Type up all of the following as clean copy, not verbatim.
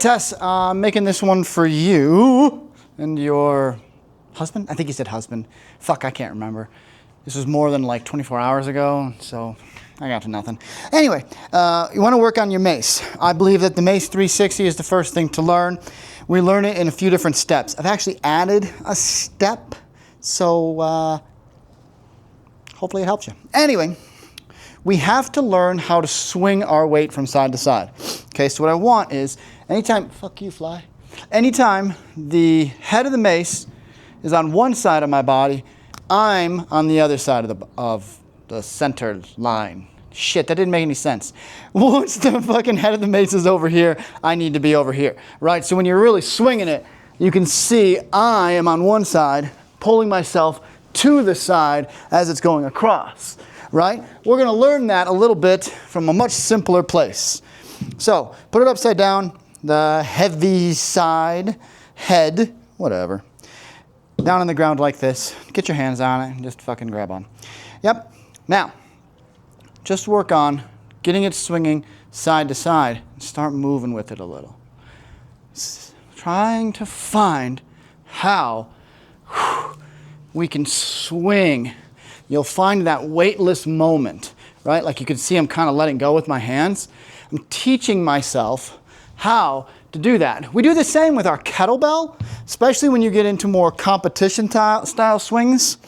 Tess, I'm making this one for you and your husband. I think you said husband. Fuck, I can't remember. This was more than like 24 hours ago, so I got to nothing. Anyway, you want to work on your mace. I believe that the Mace 360 is the first thing to learn. We learn it in a few different steps. I've actually added a step, so hopefully it helps you. Anyway, we have to learn how to swing our weight from side to side. Okay, so what I want is, anytime, fuck you, fly. Anytime the head of the mace is on one side of my body, I'm on the other side of the center line. Shit, that didn't make any sense. Once the fucking head of the mace is over here, I need to be over here, right? So when you're really swinging it, you can see I am on one side, pulling myself to the side as it's going across, right? We're gonna learn that a little bit from a much simpler place. So, put it upside down, the heavy side, head, whatever. Down on the ground like this. Get your hands on it and just fucking grab on. Yep. Now, just work on getting it swinging side to side and start moving with it a little. Trying to find how we can swing. You'll find that weightless moment, right? Like you can see I'm kind of letting go with my hands. I'm teaching myself how to do that. We do the same with our kettlebell, especially when you get into more competition style swings,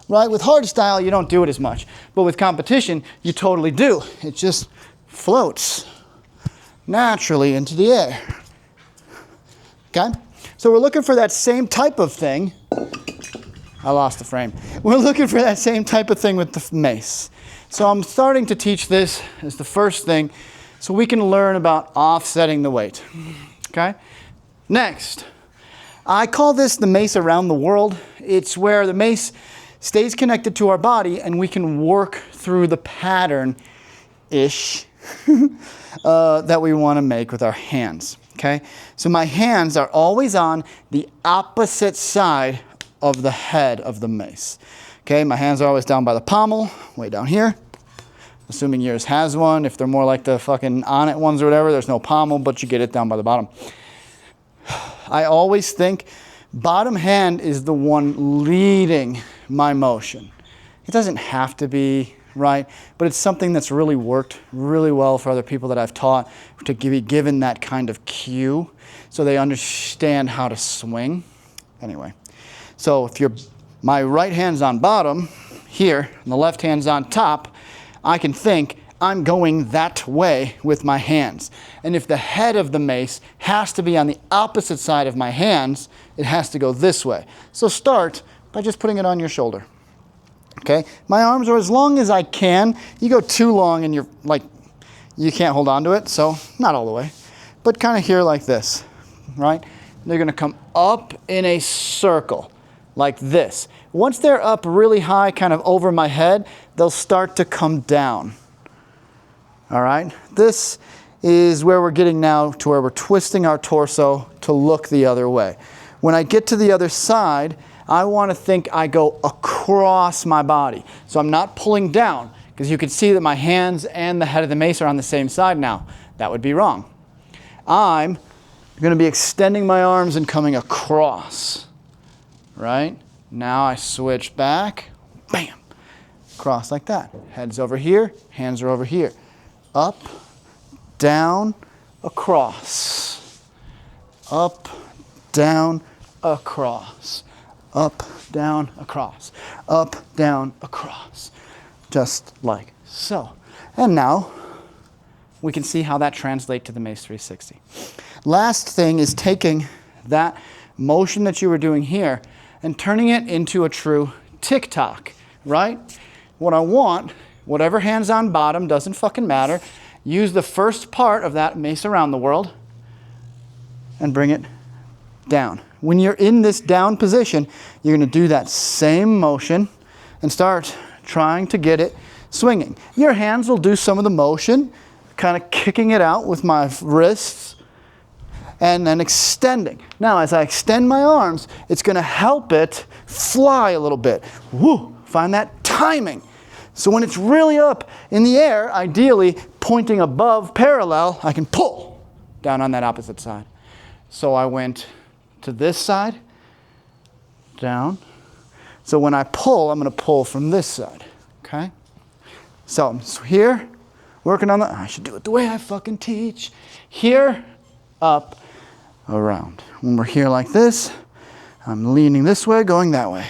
right? With hard style, you don't do it as much, but with competition, you totally do. It just floats naturally into the air. Okay? So we're looking for that same type of thing. I lost the frame. We're looking for that same type of thing with the mace. So I'm starting to teach this as the first thing so we can learn about offsetting the weight. Okay? Next, I call this the mace around the world. It's where the mace stays connected to our body and we can work through the pattern-ish that we want to make with our hands. Okay? So my hands are always on the opposite side of the head of the mace. Okay, my hands are always down by the pommel, way down here. Assuming yours has one. If they're more like the fucking on it ones or whatever, there's no pommel, but you get it down by the bottom. I always think bottom hand is the one leading my motion. It doesn't have to be, right? But it's something that's really worked really well for other people that I've taught to be given that kind of cue so they understand how to swing. Anyway. So if my right hand's on bottom here and the left hand's on top, I can think I'm going that way with my hands. And if the head of the mace has to be on the opposite side of my hands, it has to go this way. So start by just putting it on your shoulder. Okay? My arms are as long as I can. You go too long and you're like, you can't hold on to it, so not all the way. But kind of here like this, right? They're gonna come up in a circle. Like this. Once they're up really high, kind of over my head, they'll start to come down. All right? This is where we're getting now to where we're twisting our torso to look the other way. When I get to the other side, I want to think I go across my body. So I'm not pulling down, because you can see that my hands and the head of the mace are on the same side now. That would be wrong. I'm going to be extending my arms and coming across. Right? Now I switch back, bam, cross like that. Head's over here, hands are over here. Up, down, across. Up, down, across. Up, down, across. Up, down, across. Just like so. And now we can see how that translates to the Mace 360. Last thing is taking that motion that you were doing here and turning it into a true tick-tock, right? What I want, whatever hand's on bottom, doesn't fucking matter. Use the first part of that mace around the world and bring it down. When you're in this down position, you're gonna do that same motion and start trying to get it swinging. Your hands will do some of the motion, kind of kicking it out with my wrists, and then extending. Now, as I extend my arms, it's going to help it fly a little bit. Woo! Find that timing. So when it's really up in the air, ideally pointing above parallel, I can pull. down on that opposite side. So I went to this side, down. So when I pull, I'm going to pull from this side, okay? So I'm here, working on the, I should do it the way I fucking teach. Here, up, around. When we're here like this, I'm leaning this way, going that way.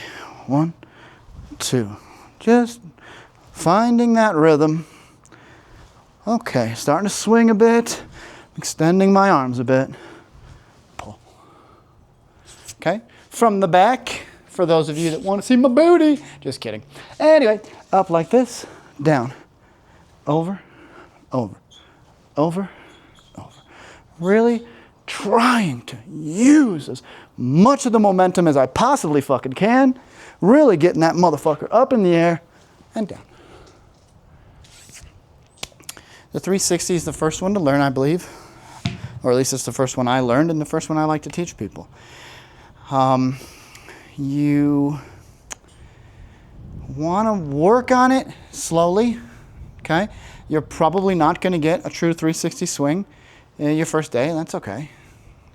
1, 2. Just finding that rhythm. Okay, starting to swing a bit, extending my arms a bit. Pull. Okay, from the back, for those of you that want to see my booty. Just kidding. Anyway, up like this, down, over, over, over, over. Really trying to use as much of the momentum as I possibly fucking can. Really getting that motherfucker up in the air and down. The 360 is the first one to learn, I believe. Or at least it's the first one I learned and the first one I like to teach people. You want to work on it slowly, okay? You're probably not going to get a true 360 swing in your first day, and that's okay,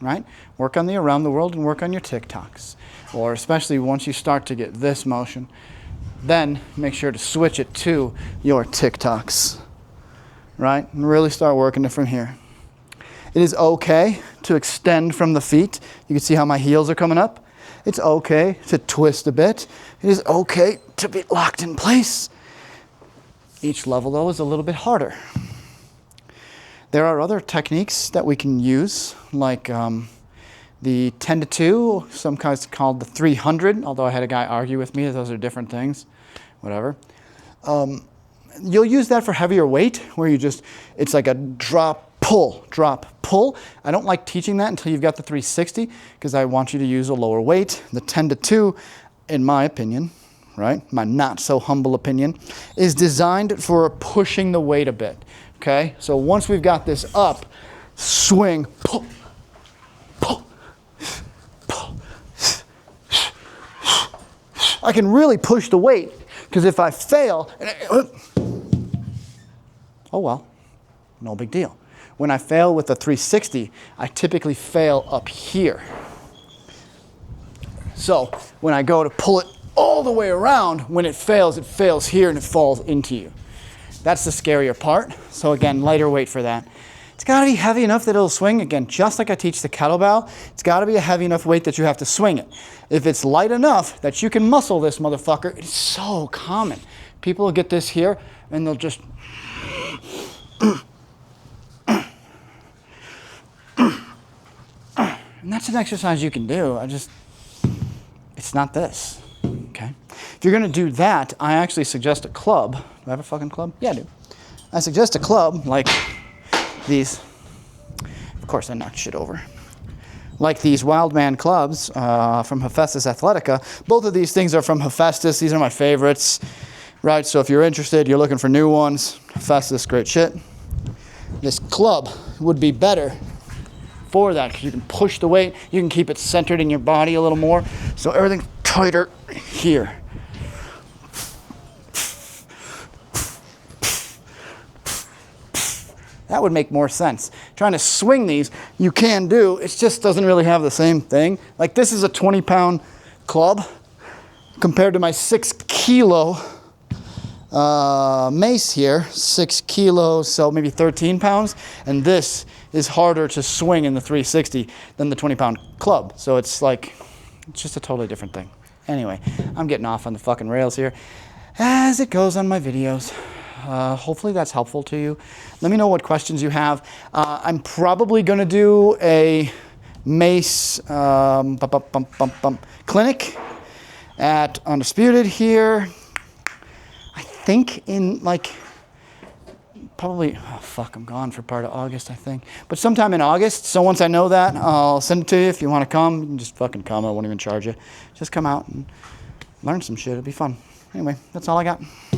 right? Work on the around the world and work on your TikToks. Or especially once you start to get this motion, then make sure to switch it to your TikToks, right? And really start working it from here. It is okay to extend from the feet. You can see how my heels are coming up. It's okay to twist a bit. It is okay to be locked in place. Each level, though, is a little bit harder. There are other techniques that we can use, like the 10 to 2, some guys called the 300, although I had a guy argue with me that those are different things. Whatever. You'll use that for heavier weight, where you just, it's like a drop, pull, drop, pull. I don't like teaching that until you've got the 360, because I want you to use a lower weight. The 10 to 2, in my opinion, right, my not so humble opinion, is designed for pushing the weight a bit, okay? So once we've got this up, swing, pull, pull, pull. I can really push the weight, because if I fail, oh well, no big deal. When I fail with the 360, I typically fail up here. So when I go to pull it all the way around, when it fails here and it falls into you. That's the scarier part. So again, lighter weight for that. It's got to be heavy enough that it'll swing. Again, just like I teach the kettlebell, it's got to be a heavy enough weight that you have to swing it. If it's light enough that you can muscle this motherfucker, it's so common. People will get this here and they'll just... And that's an exercise you can do. It's not this, okay? If you're gonna do that, I actually suggest a club. Do I have a fucking club? Yeah, I do. I suggest a club like these. Of course, I knocked shit over. Like these Wildman clubs from Hephaestus Athletica. Both of these things are from Hephaestus. These are my favorites, right? So if you're interested, you're looking for new ones, Hephaestus, great shit. This club would be better for that, because you can push the weight, you can keep it centered in your body a little more, so everything's tighter here. That would make more sense. Trying to swing these, you can do, it just doesn't really have the same thing. Like this is a 20-pound club compared to my 6-kilo Mace here, 6 kilos, so maybe 13 pounds, and this is harder to swing in the 360 than the 20-pound club. So it's like, it's just a totally different thing. Anyway, I'm getting off on the fucking rails here, as it goes on my videos. Hopefully that's helpful to you. Let me know what questions you have. I'm probably going to do a Mace clinic at Undisputed here. I think in like, probably, oh fuck, I'm gone for part of August, I think. But sometime in August, so once I know that, I'll send it to you. If you want to come, you can just fucking come. I won't even charge you. Just come out and learn some shit. It'll be fun. Anyway, that's all I got.